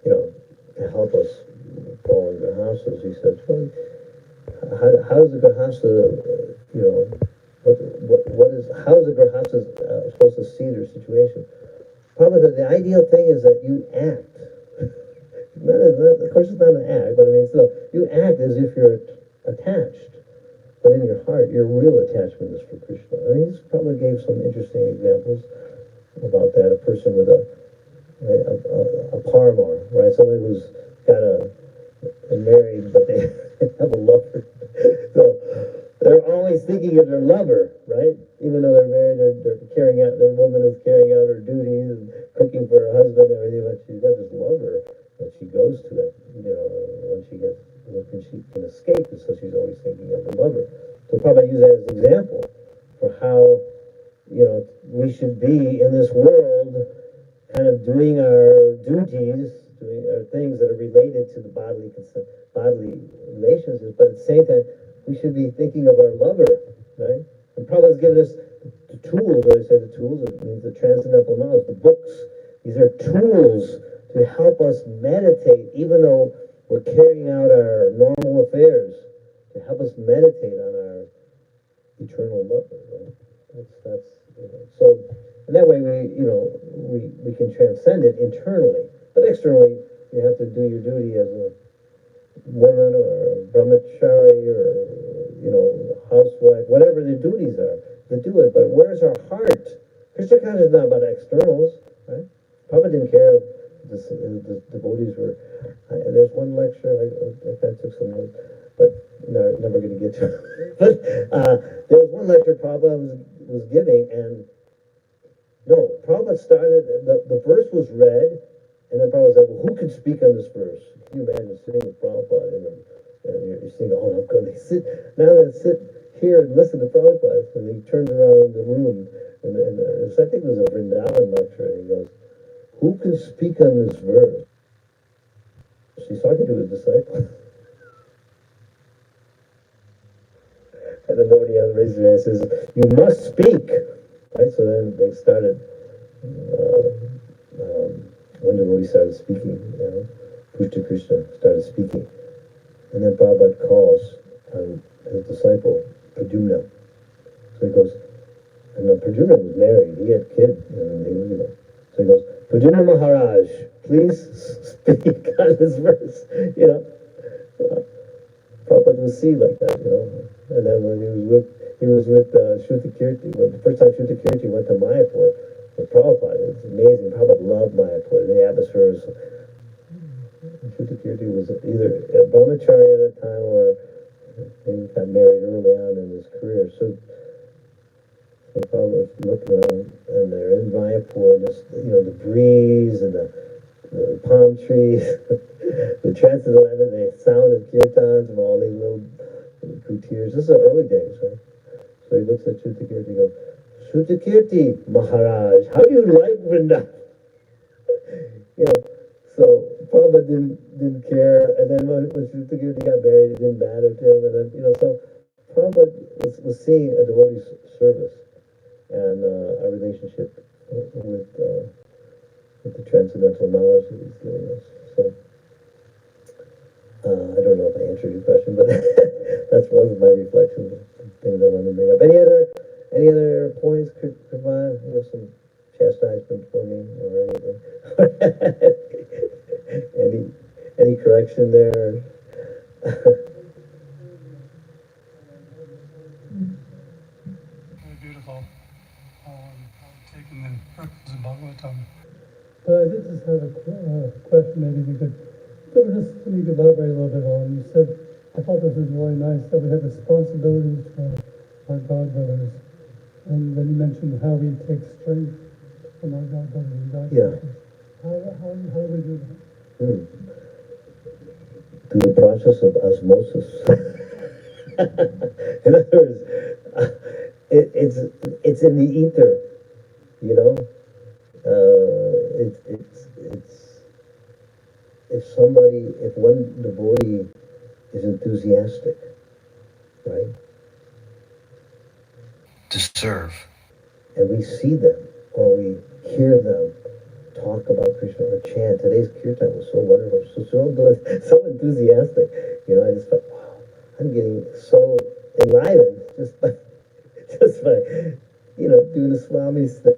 to help us fall in Grahastas, he says, well, how is the Grahasta, how is the Grahasta supposed to see their situation? Probably the ideal thing is that you act. Of course, it's not an act, but I mean, still, you act as if you're attached, but in your heart, your real attachment is for Krishna. And he's probably gave some interesting examples about that. A person with a paramour, right? Somebody who's got a married, but they have a lover. So they're always thinking of their lover, right? Even though they're married, they're carrying out, their woman is carrying out her duties and cooking for her husband and everything, but she's got this lover that she goes to it, when she can escape, and so she's always thinking of her lover. So probably use that as an example for how, we should be in this world kind of doing our duties, doing our things that are related to the bodily relations, but at the same time, we should be thinking of our lover, right? And Prabhupada's given us the tools. When I say the tools, it means the transcendental knowledge, the books. These are tools to help us meditate, even though we're carrying out our normal affairs, to help us meditate on our eternal lover, right? That's so. And that way, we can transcend it internally, but externally, you have to do your duty as a woman or a brahmachari or housewife, whatever the duties are, to do it. But where's our heart? Krishna consciousness is not about externals, right? Prabhupada didn't care if the devotees were. There's one lecture I took some notes, but no, never going to get to it. But there was one lecture Prabhupada was giving, and no, Prabhupada started, the verse was read, and then Prabhupada said, well, who can speak on this verse? Can you imagine sitting with Prabhupada, and you're thinking, oh, I'm going to sit, now I'm going to sit here and listen to Prabhupada. And he turns around the room, and I think it was a Vrindavan lecture, and he goes, who can speak on this verse? He's talking to his disciple. And the devotee raised their hand and says, you must speak. Right, so then they started, one devotee started speaking, Pushta Krishna started speaking. And then Prabhupada calls his disciple, Pradyumna. So he goes, and Pradyumna was married, he had kids, and so he goes, Pradyumna Maharaj, please speak on this verse, Prabhupada was seen like that, And then when he was with Shruti Kirti, the first time Shruti Kirti went to Mayapur with Prabhupada, it's amazing. Prabhupada loved Mayapur, the atmosphere. Shruti Kirti was either a brahmachari at that time or he got married early on in his career. So Prabhupada was looking around, and they're in Mayapur, just, the breeze and the palm trees, the transcendental, the sound of kirtans from all these little coutiers. This is the early days, right? So he looks at Shrutikirti and goes, Shrutikirti Maharaj, how do you like Vrindavan? So Prabhupada didn't care, and then when Shrutikirti got married, it didn't matter to him, and then, so Prabhupada was seeing a devotee's service and a relationship with the transcendental knowledge that he's giving us. So I don't know if I answered your question, but that's one of my reflections, things I wanted to bring up. Any other points, Krivan? You have some chastisement for me or anything? any correction there? Very beautiful. Taking the purpose of Bhagavatam. But I did just have a question, maybe we could elaborate a little bit on. You said, I thought this was really nice, that we have responsibilities for our God brothers. And then you mentioned how we take strength from our God brothers and God sisters. How do we do that? Through the process of osmosis. In other words, it's in the ether, if one devotee is enthusiastic, right? To serve. And we see them, or we hear them talk about Krishna or chant. Today's kirtan was so wonderful, so enthusiastic. I just felt, wow, I'm getting so enlivened just by doing the Swami stuff.